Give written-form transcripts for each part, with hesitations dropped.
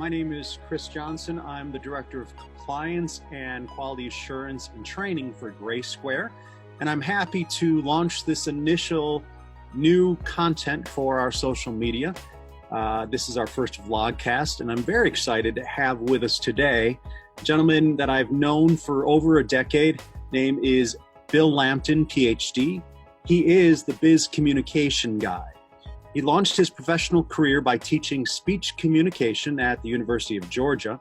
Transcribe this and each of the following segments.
My name is Chris Johnson. I'm the Director of Compliance and Quality Assurance and Training for GraySquare, and I'm happy to launch this initial new content for our social media. This is our first vlogcast, and I'm very excited to have with us today a gentleman that I've known for over a decade. Name is Bill Lampton, Ph.D. He is the biz communication guy. He launched his professional career by teaching speech communication at the University of Georgia,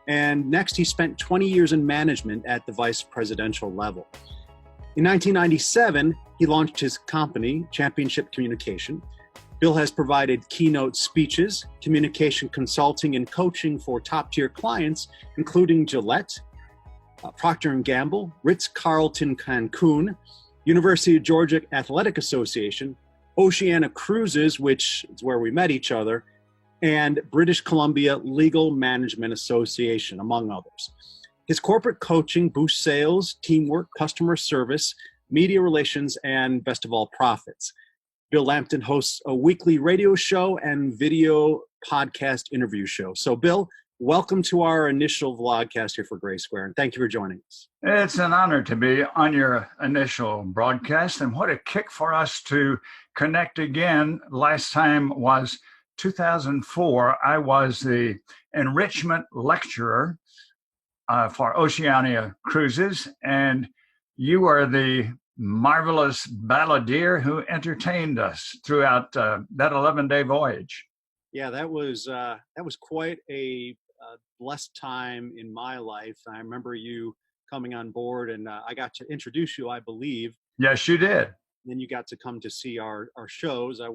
and next he spent 20 years in management at the vice presidential level. In 1997, he launched his company, Championship Communication. Bill has provided keynote speeches, communication consulting, and coaching for top-tier clients, including Gillette, Procter & Gamble, Ritz-Carlton Cancun, University of Georgia Athletic Association, Oceania Cruises, which is where we met each other, and British Columbia Legal Management Association, among others. His corporate coaching boosts sales, teamwork, customer service, media relations, and best of all, profits. Bill Lampton hosts a weekly radio show and video podcast interview show. So, Bill, welcome to our initial vlogcast here for GraySquare, and thank you for joining us. It's an honor to be on your initial broadcast, and what a kick for us to connect again. Last time was 2004. I was the enrichment lecturer for Oceania Cruises, and you were the marvelous balladeer who entertained us throughout that 11-day voyage. Yeah, that was quite a blessed time in my life. I remember you coming on board, and I got to introduce you, I believe. Yes, you did. Then you got to come to see our shows. I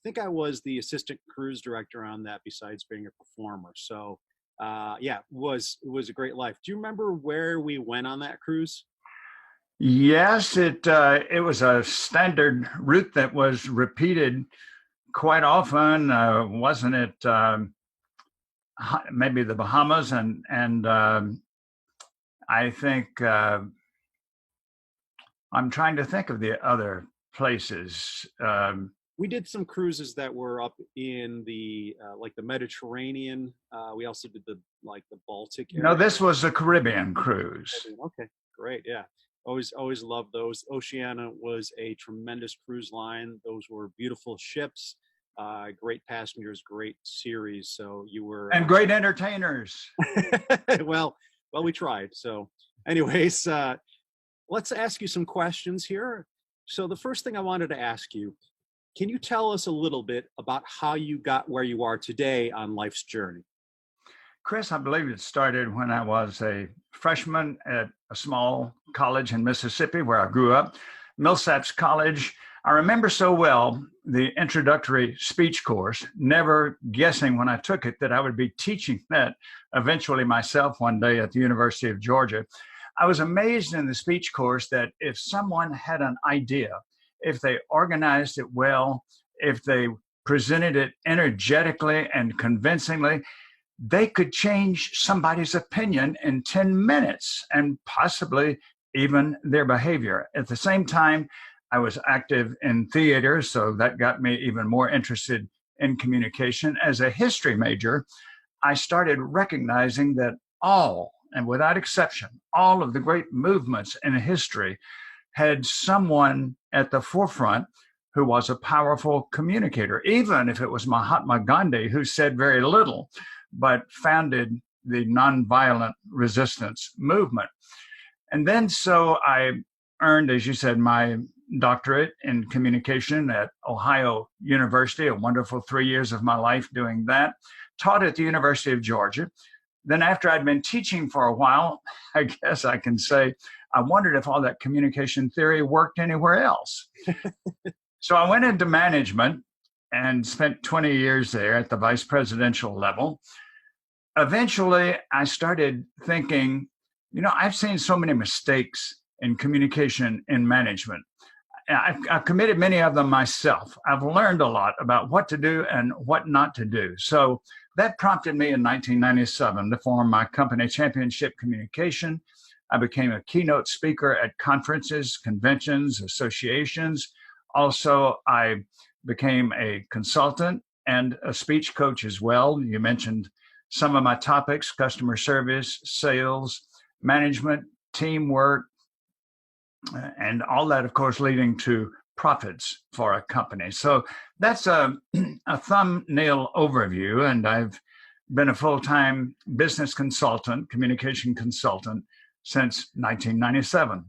think I was the assistant cruise director on that, besides being a performer. So, it was a great life. Do you remember where we went on that cruise? Yes, it was a standard route that was repeated quite often, wasn't it? Maybe the Bahamas and I think I'm trying to think of the other places. We did some cruises that were up in the like the Mediterranean. We also did the Baltic area. No, this was a Caribbean cruise. Okay, great. Yeah. Always loved those. Oceania was a tremendous cruise line. Those were beautiful ships, great passengers, great series. So you were and great entertainers. well, we tried. So, anyways, let's ask you some questions here. So the first thing I wanted to ask you, can you tell us a little bit about how you got where you are today on life's journey? Chris, I believe it started when I was a freshman at a small college in Mississippi where I grew up, Millsaps College. I remember so well the introductory speech course, never guessing when I took it that I would be teaching that eventually myself one day at the University of Georgia. I was amazed in the speech course that if someone had an idea, if they organized it well, if they presented it energetically and convincingly, they could change somebody's opinion in 10 minutes and possibly even their behavior. At the same time, I was active in theater, so that got me even more interested in communication. As a history major, I started recognizing that all, and without exception, all of the great movements in history had someone at the forefront who was a powerful communicator, even if it was Mahatma Gandhi, who said very little, but founded the nonviolent resistance movement. And then so I earned, as you said, my doctorate in communication at Ohio University, a wonderful 3 years of my life doing that, taught at the University of Georgia. Then after I'd been teaching for a while, I guess I can say, I wondered if all that communication theory worked anywhere else. So I went into management and spent 20 years there at the vice presidential level. Eventually, I started thinking, I've seen so many mistakes in communication in management. I've committed many of them myself. I've learned a lot about what to do and what not to do. So that prompted me in 1997 to form my company, Championship Communication. I became a keynote speaker at conferences, conventions, associations. Also, I became a consultant and a speech coach as well. You mentioned some of my topics: customer service, sales, management, teamwork, and all that, of course, leading to profits for a company. So that's a thumbnail overview. And I've been a full-time business consultant, communication consultant since 1997.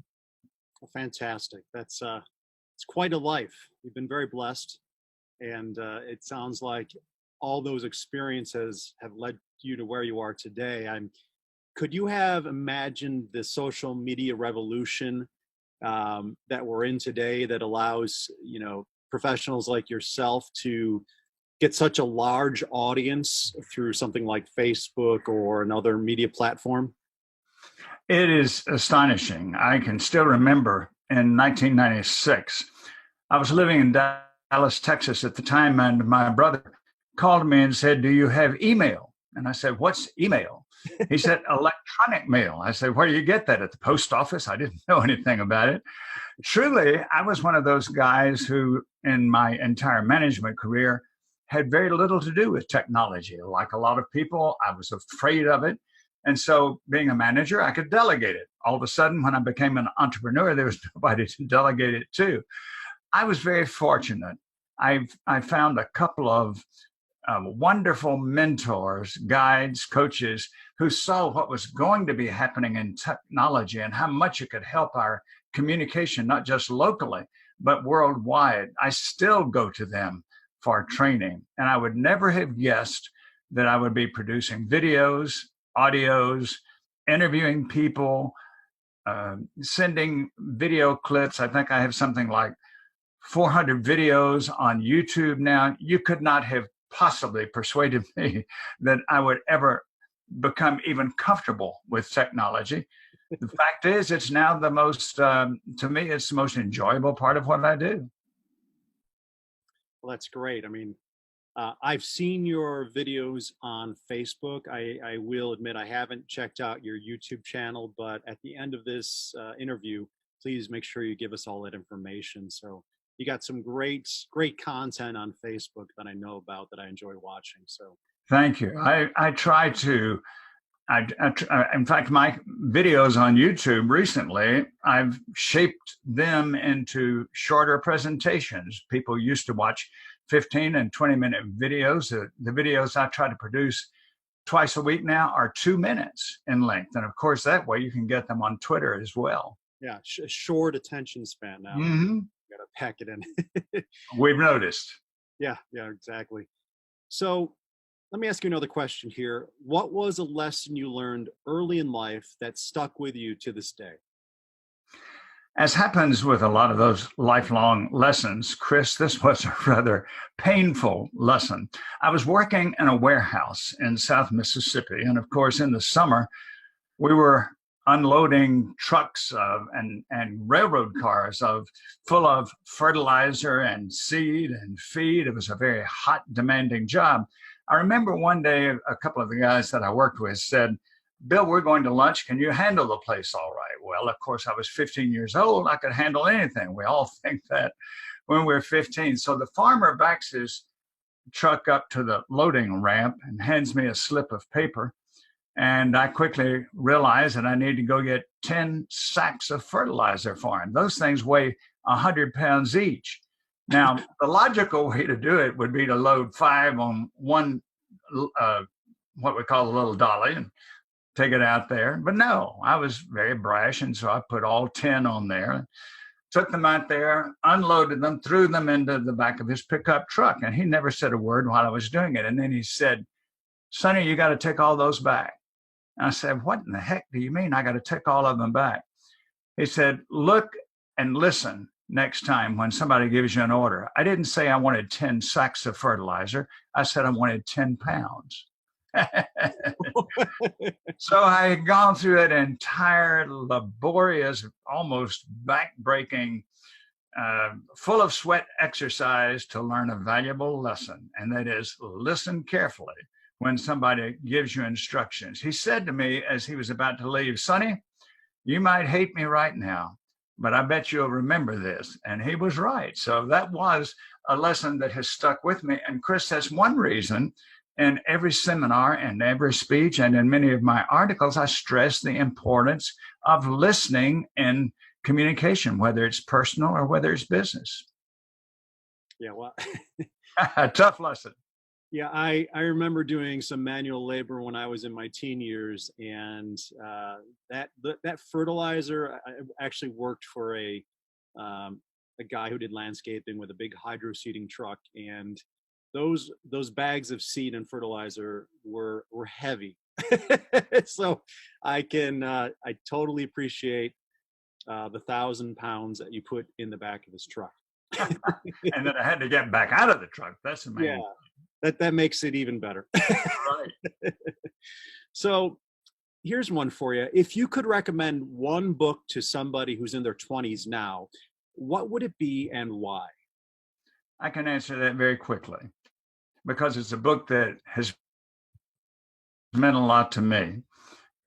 Well, fantastic. That's it's quite a life. You've been very blessed. And it sounds like all those experiences have led you to where you are today. Could you have imagined the social media revolution that we're in today that allows, professionals like yourself to get such a large audience through something like Facebook or another media platform? It is astonishing. I can still remember in 1996, I was living in Dallas, Texas at the time, and my brother called me and said, "Do you have email?" And I said, "What's email?" He said, "Electronic mail." I said, "Where do you get that?" "At the post office." I didn't know anything about it. Truly, I was one of those guys who, in my entire management career, had very little to do with technology. Like a lot of people, I was afraid of it. And so being a manager, I could delegate it. All of a sudden, when I became an entrepreneur, there was nobody to delegate it to. I was very fortunate. I found a couple of wonderful mentors, guides, coaches who saw what was going to be happening in technology and how much it could help our communication, not just locally, but worldwide. I still go to them for training. And I would never have guessed that I would be producing videos, audios, interviewing people, sending video clips. I think I have something like 400 videos on YouTube now. You could not have possibly persuaded me that I would ever become even comfortable with technology. The fact is, it's now the most, to me, it's the most enjoyable part of what I do. Well, that's great. I mean, I've seen your videos on Facebook. I will admit I haven't checked out your YouTube channel, but at the end of this interview, please make sure you give us all that information. So you got some great content on Facebook that I know about that I enjoy watching. So thank you. I try to. In fact, my videos on YouTube recently, I've shaped them into shorter presentations. People used to watch 15 and 20-minute videos. The videos I try to produce twice a week now are 2 minutes in length. And of course, that way you can get them on Twitter as well. Yeah, short attention span now. Mm-hmm. You got to pack it in. We've noticed. Yeah, exactly. So let me ask you another question here. What was a lesson you learned early in life that stuck with you to this day? As happens with a lot of those lifelong lessons, Chris, this was a rather painful lesson. I was working in a warehouse in South Mississippi. And of course, in the summer, we were unloading trucks and railroad cars full of fertilizer and seed and feed. It was a very hot, demanding job. I remember one day, a couple of the guys that I worked with said, "Bill, we're going to lunch. Can you handle the place all right?" Well, of course, I was 15 years old. I could handle anything. We all think that when we're 15. So the farmer backs his truck up to the loading ramp and hands me a slip of paper. And I quickly realized that I need to go get 10 sacks of fertilizer for him. Those things weigh 100 pounds each. Now, the logical way to do it would be to load 5 on one, what we call a little dolly, and take it out there. But no, I was very brash, and so I put all 10 on there, took them out there, unloaded them, threw them into the back of his pickup truck. And he never said a word while I was doing it. And then he said, "Sonny, you got to take all those back." And I said, "What in the heck do you mean I got to take all of them back?" He said, "Look and listen next time when somebody gives you an order. I didn't say I wanted 10 sacks of fertilizer. I said I wanted 10 pounds. So I had gone through an entire laborious, almost back-breaking, full of sweat exercise to learn a valuable lesson, and that is listen carefully when somebody gives you instructions. He said to me as he was about to leave, "Sonny, you might hate me right now, but I bet you'll remember this." And he was right. So that was a lesson that has stuck with me. And Chris, that's one reason In every seminar and every speech and in many of my articles, I stress the importance of listening in communication, whether it's personal or whether it's business. Yeah, well, A tough lesson. yeah, I remember doing some manual labor when I was in my teen years, and that fertilizer. I actually worked for a guy who did landscaping with a big hydro seeding truck, and those bags of seed and fertilizer were heavy. So I totally appreciate the 1,000 pounds that you put in the back of this truck. And then I had to get back out of the truck. That's amazing. Yeah, that makes it even better. Right. So here's one for you. If you could recommend one book to somebody who's in their 20s now, what would it be and why? I can answer that very quickly because it's a book that has meant a lot to me,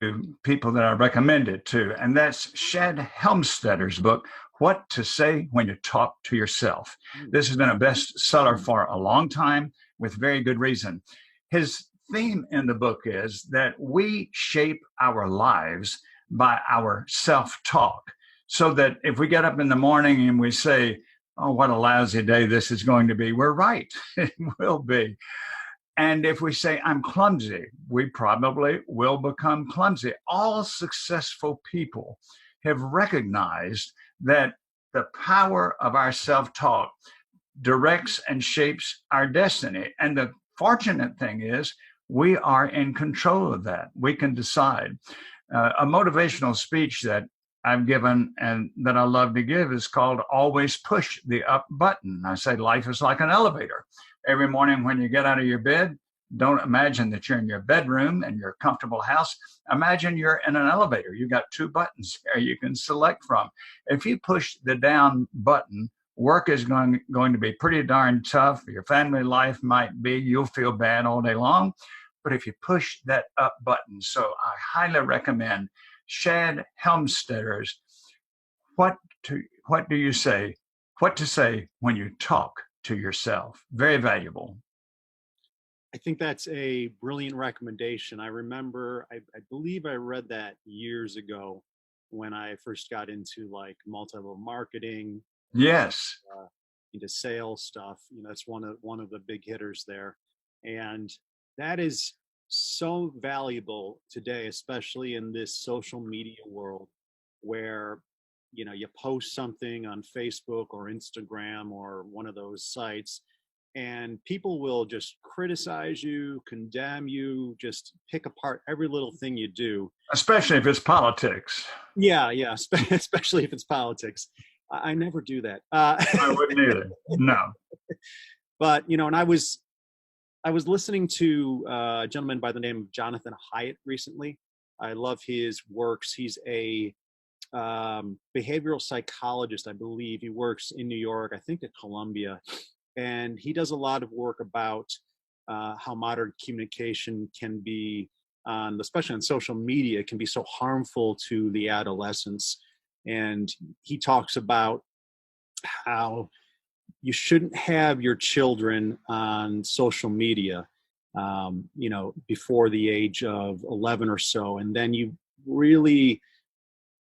to people that I recommend it to. And that's Shad Helmstedter's book, What to Say When You Talk to Yourself. This has been a bestseller for a long time with very good reason. His theme in the book is that we shape our lives by our self-talk. So that if we get up in the morning and we say, oh, what a lousy day this is going to be, we're right. It will be. And if we say, I'm clumsy, we probably will become clumsy. All successful people have recognized that the power of our self-talk directs and shapes our destiny. And the fortunate thing is we are in control of that. We can decide. A motivational speech that I've given and that I love to give is called Always Push the Up Button. I say life is like an elevator. Every morning when you get out of your bed, don't imagine that you're in your bedroom and your comfortable house. Imagine you're in an elevator. You got two buttons there you can select from. If you push the down button, work is going to be pretty darn tough. Your family life might be, you'll feel bad all day long. But if you push that up button, so I highly recommend Shad Helmstedter's What Do You Say? What to Say When You Talk to Yourself. Very valuable. I think that's a brilliant recommendation. I remember, I believe I read that years ago when I first got into like multi-level marketing. Yes. Into sales stuff. That's one of the big hitters there. And that is so valuable today, especially in this social media world where, you post something on Facebook or Instagram or one of those sites, and people will just criticize you, condemn you, just pick apart every little thing you do. Especially if it's politics. Yeah, especially if it's politics. I never do that. I wouldn't either. No. But, and I was listening to a gentleman by the name of Jonathan Haidt recently. I love his works. He's a behavioral psychologist, I believe. He works in New York, I think at Columbia. And he does a lot of work about how modern communication can be, especially on social media, can be so harmful to the adolescents. And he talks about how you shouldn't have your children on social media, before the age of 11 or so. And then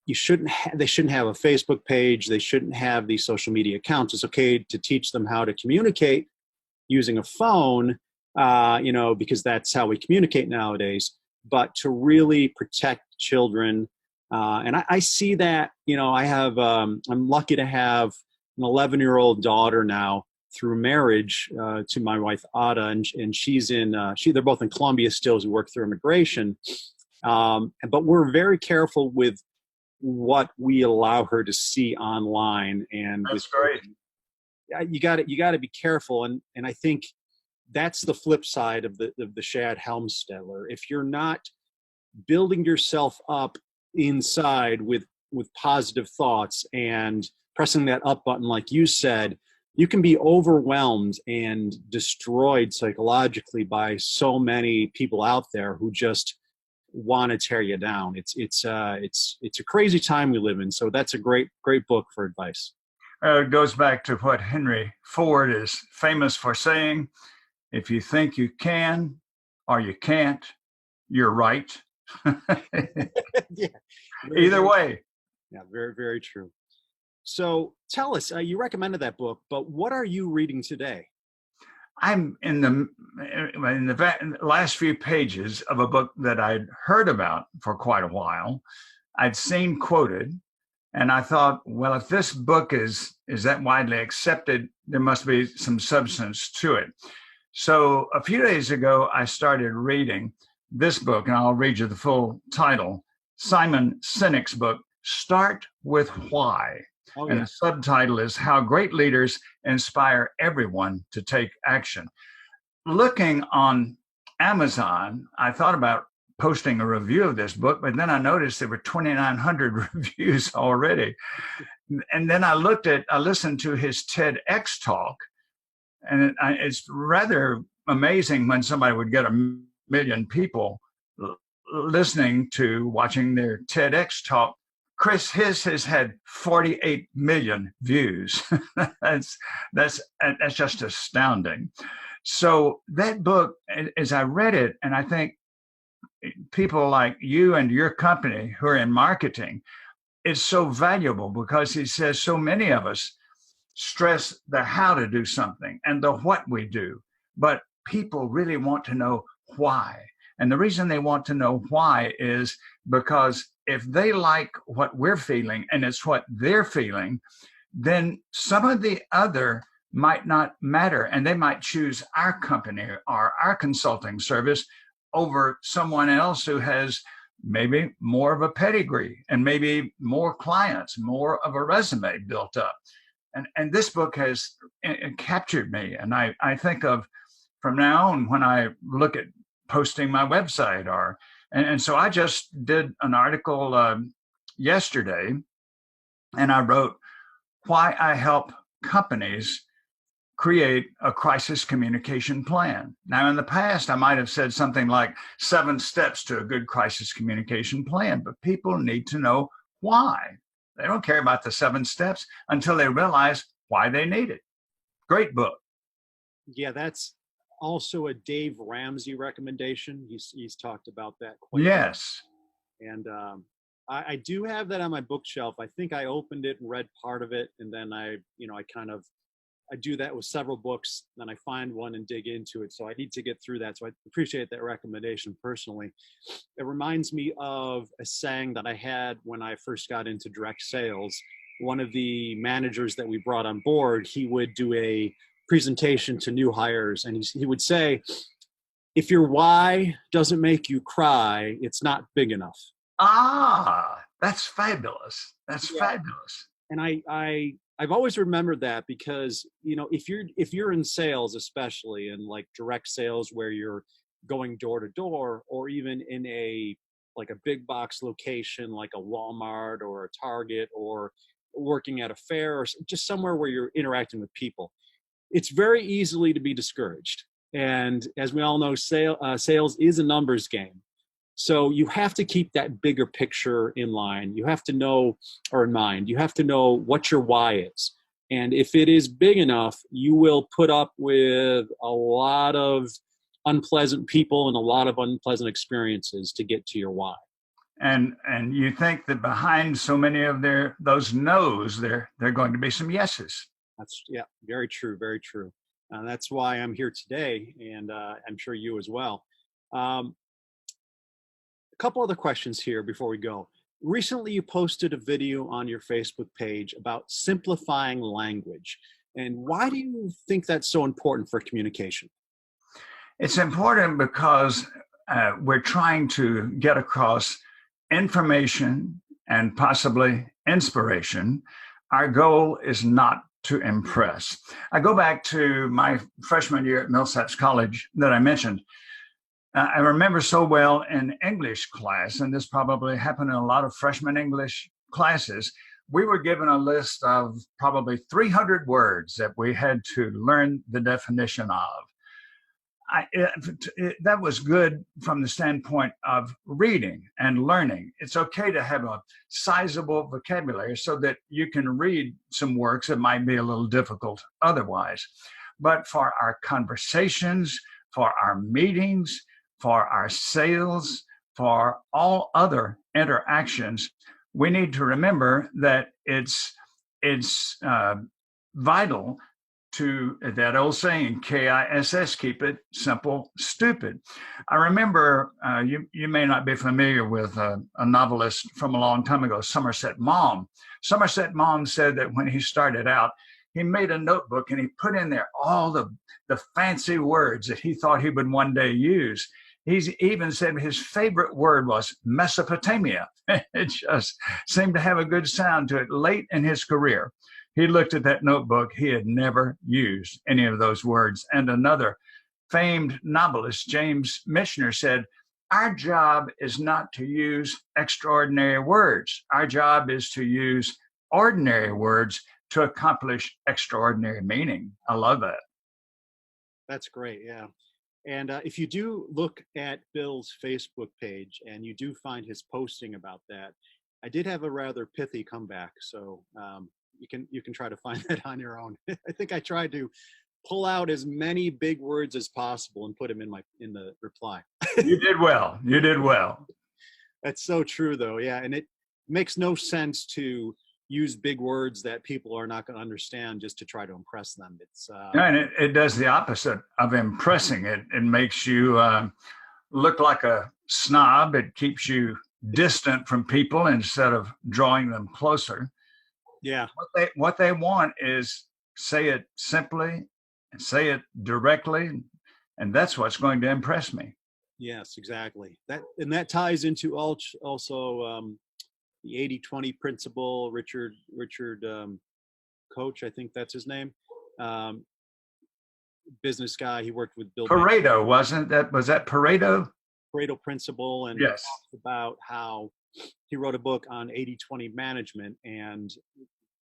they shouldn't have a Facebook page. They shouldn't have these social media accounts. It's okay to teach them how to communicate using a phone, because that's how we communicate nowadays. But to really protect children, and I see that, I'm lucky to have an 11-year-old daughter now through marriage to my wife Ada, and she's they're both in Columbia still as we work through immigration. But we're very careful with what we allow her to see online, and that's great. You got to be careful, and I think that's the flip side of the Shad Helmstedter. If you're not building yourself up inside with positive thoughts and pressing that up button, like you said, you can be overwhelmed and destroyed psychologically by so many people out there who just want to tear you down. It's a crazy time we live in. So that's a great book for advice. It goes back to what Henry Ford is famous for saying: if you think you can, or you can't, you're right. Yeah. Either way. Yeah, very, very true. So tell us, you recommended that book, but what are you reading today? I'm in the last few pages of a book that I'd heard about for quite a while. I'd seen quoted, and I thought, well, if this book is that widely accepted, there must be some substance to it. So a few days ago, I started reading this book, and I'll read you the full title, Simon Sinek's book, Start with Why. Oh, And yeah. the subtitle is How Great Leaders Inspire Everyone to Take Action. Looking on Amazon, I thought about posting a review of this book, but then I noticed there were 2,900 reviews already. And then I listened to his TEDx talk, and it's rather amazing when somebody would get 1 million people watching their TEDx talk. Chris, his has had 48 million views. that's just astounding. So that book, as I read it, and I think people like you and your company who are in marketing, it's so valuable because he says so many of us stress the how to do something and the what we do, but people really want to know why. And the reason they want to know why is because if they like what we're feeling and it's what they're feeling, then some of the other might not matter. And they might choose our company or our consulting service over someone else who has maybe more of a pedigree and maybe more clients, more of a resume built up. And this book has captured me. And I think of from now on when I look at posting my website and so I just did an article yesterday, and I wrote why I help companies create a crisis communication plan. Now, in the past, I might have said something like 7 steps to a good crisis communication plan, but people need to know why. They don't care about the 7 steps until they realize why they need it. Great book. Yeah, that's also a Dave Ramsey recommendation. He's talked about that quite Yes. a bit. And I do have that on my bookshelf. I think I opened it and read part of it, and then I do that with several books. Then I find one and dig into it. So I need to get through that. So I appreciate that recommendation personally. It reminds me of a saying that I had when I first got into direct sales. One of the managers that we brought on board, he would do a presentation to new hires, and he would say, if your why doesn't make you cry, it's not big enough. That's fabulous. That's fabulous. And I've always remembered that because, if you're in sales, especially in like direct sales where you're going door to door, or even in a big box location like a Walmart or a Target, or working at a fair, or just somewhere where you're interacting with people, it's very easily to be discouraged. And as we all know, sales is a numbers game. So you have to keep that bigger picture in line. You have to know, or in mind, you have to know what your why is. And if it is big enough, you will put up with a lot of unpleasant people and a lot of unpleasant experiences to get to your why. And you think that behind so many of those no's, there are going to be some yeses. That's very true, very true. That's why I'm here today, and I'm sure you as well. A couple other questions here before we go. Recently, you posted a video on your Facebook page about simplifying language. And why do you think that's so important for communication? It's important because we're trying to get across information and possibly inspiration. Our goal is not to impress. I go back to my freshman year at Millsaps College that I mentioned. I remember so well in English class, and this probably happened in a lot of freshman English classes, we were given a list of probably 300 words that we had to learn the definition of. That was good from the standpoint of reading and learning. It's okay to have a sizable vocabulary so that you can read some works that might be a little difficult otherwise. But for our conversations, for our meetings, for our sales, for all other interactions, we need to remember that it's vital to that old saying, KISS, keep it simple, stupid. I remember, you may not be familiar with a novelist from a long time ago, Somerset Maugham. Somerset Maugham said that when he started out, he made a notebook and he put in there all the fancy words that he thought he would one day use. He even said his favorite word was Mesopotamia. It just seemed to have a good sound to it. Late in his career, he looked at that notebook. He had never used any of those words. And another famed novelist, James Michener, said, our job is not to use extraordinary words. Our job is to use ordinary words to accomplish extraordinary meaning. I love that. That's great. Yeah. And if you do look at Bill's Facebook page and you do find his posting about that, I did have a rather pithy comeback. So you can try to find that on your own. I think I tried to pull out as many big words as possible and put them in the reply. You did well. You did well. That's so true, though. Yeah, and it makes no sense to use big words that people are not going to understand just to try to impress them. It's and it does the opposite of impressing. It makes you look like a snob. It keeps you distant from people instead of drawing them closer. Yeah. What they want is say it simply and say it directly, and that's what's going to impress me. Yes, exactly. That ties into also the 80-20 principle. Richard Koch, I think that's his name. Business guy. He worked with Bill. Pareto, wasn't that? Was that Pareto? Pareto principle, and yes, talks about how he wrote a book on 80-20 management, and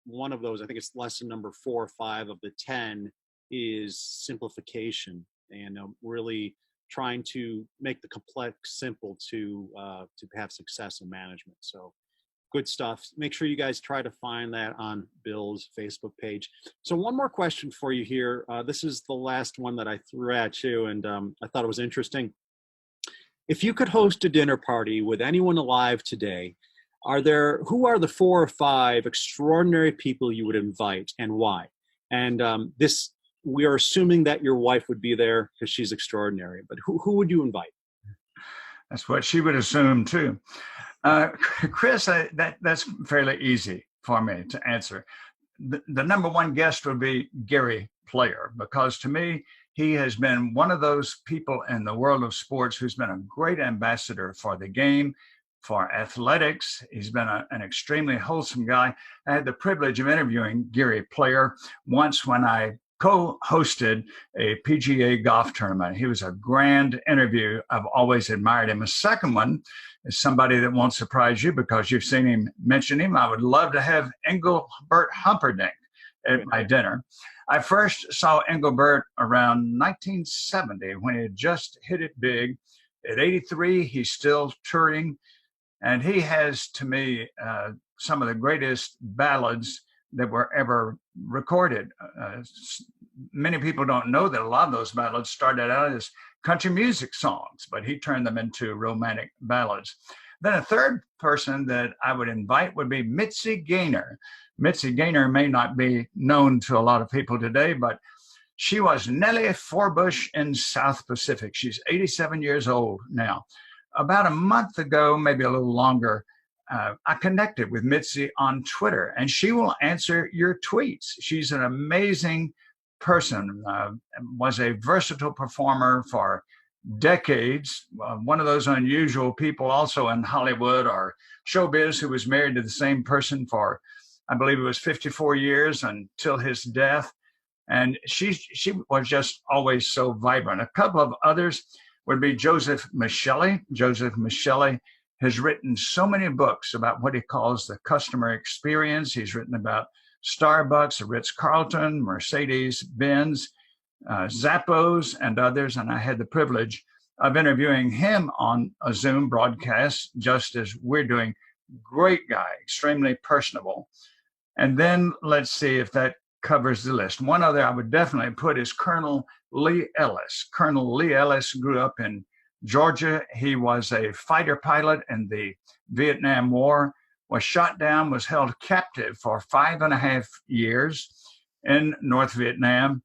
one of those, I think it's lesson number 4 or 5 of the 10, is simplification, and really trying to make the complex simple to have success in management. So good stuff. Make sure you guys try to find that on Bill's Facebook page. So one more question for you here. This is the last one that I threw at you, and I thought it was interesting. If you could host a dinner party with anyone alive today, who are the 4 or 5 extraordinary people you would invite and why? And we are assuming that your wife would be there because she's extraordinary, but who would you invite? That's what she would assume too. Chris, that's fairly easy for me to answer. The number one guest would be Gary Player, because to me, he has been one of those people in the world of sports who's been a great ambassador for the game, for athletics. He's been an extremely wholesome guy. I had the privilege of interviewing Gary Player once when I co-hosted a PGA golf tournament. He was a grand interview. I've always admired him. A second one is somebody that won't surprise you because you've seen him, mention him. I would love to have Engelbert Humperdinck at my dinner. I first saw Engelbert around 1970 when he had just hit it big. At 83, he's still touring, and he has, to me, some of the greatest ballads that were ever recorded. Many people don't know that a lot of those ballads started out as country music songs, but he turned them into romantic ballads. Then a third person that I would invite would be Mitzi Gaynor. Mitzi Gaynor may not be known to a lot of people today, but she was Nellie Forbush in South Pacific. She's 87 years old now. About a month ago, maybe a little longer, I connected with Mitzi on Twitter, and she will answer your tweets. She's an amazing person, was a versatile performer for decades, one of those unusual people also in Hollywood or showbiz who was married to the same person for, I believe it was 54 years until his death. And she was just always so vibrant. A couple of others would be Joseph Michelli. Joseph Michelli has written so many books about what he calls the customer experience. He's written about Starbucks, Ritz-Carlton, Mercedes-Benz, Zappos, and others. And I had the privilege of interviewing him on a Zoom broadcast, just as we're doing. Great guy, extremely personable. And then let's see if that covers the list. One other I would definitely put is Colonel Lee Ellis. Colonel Lee Ellis grew up in Georgia. He was a fighter pilot in the Vietnam War, was shot down, was held captive for 5.5 years in North Vietnam.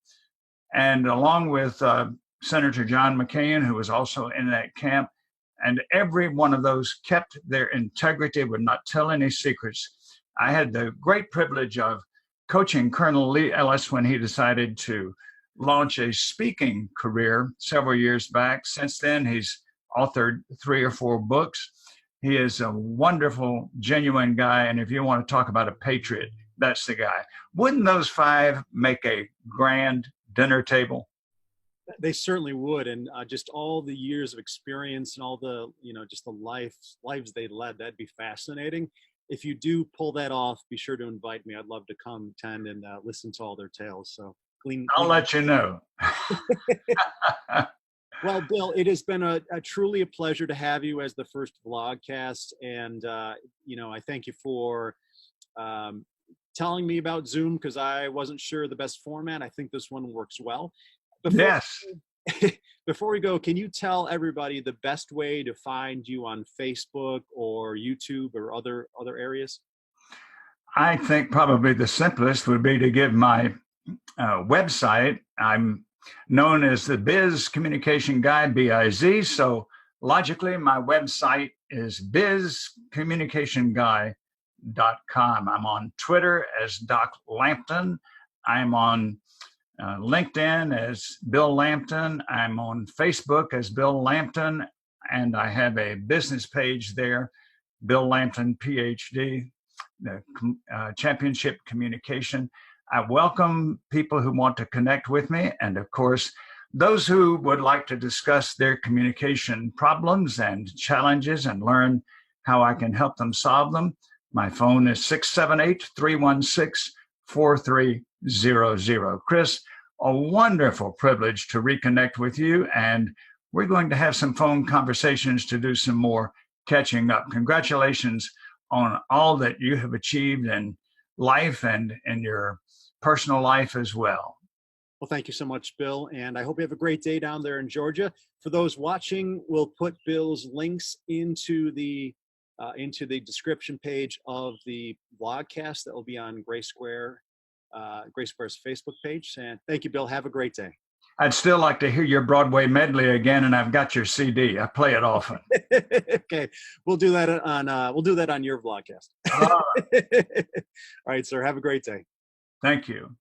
And along with Senator John McCain, who was also in that camp, and every one of those kept their integrity, would not tell any secrets. I had the great privilege of coaching Colonel Lee Ellis when he decided to launch a speaking career several years back. Since then, he's authored 3 or 4 books. He is a wonderful, genuine guy. And if you want to talk about a patriot, that's the guy. Wouldn't those 5 make a grand dinner table? They certainly would. And just all the years of experience and all the, just the lives they led, that'd be fascinating. If you do pull that off, be sure to invite me. I'd love to come attend and listen to all their tales. So I'll let you know. Well, Bill, it has been truly a pleasure to have you as the first vlogcast. And, I thank you for telling me about Zoom, because I wasn't sure the best format. I think this one works well. Yes. Before we go, can you tell everybody the best way to find you on Facebook or YouTube or other areas? I think probably the simplest would be to give my website. I'm known as the Biz Communication Guy, BIZ. So logically, my website is bizcommunicationguy.com. I'm on Twitter as Doc Lampton. I'm on LinkedIn as Bill Lampton. I'm on Facebook as Bill Lampton, and I have a business page there, Bill Lampton, Ph.D., the Championship Communication. I welcome people who want to connect with me, and of course, those who would like to discuss their communication problems and challenges and learn how I can help them solve them. My phone is 678-316-4300. Chris, a wonderful privilege to reconnect with you, and we're going to have some phone conversations to do some more catching up. Congratulations on all that you have achieved in life and in your personal life as well. Well, thank you so much, Bill, and I hope you have a great day down there in Georgia. For those watching, we'll put Bill's links into the description page of the vlogcast that will be on GraySquare's Facebook page. And thank you, Bill. Have a great day. I'd still like to hear your Broadway medley again, and I've got your CD. I play it often. Okay, we'll do that on your vlogcast. All right, sir. Have a great day. Thank you.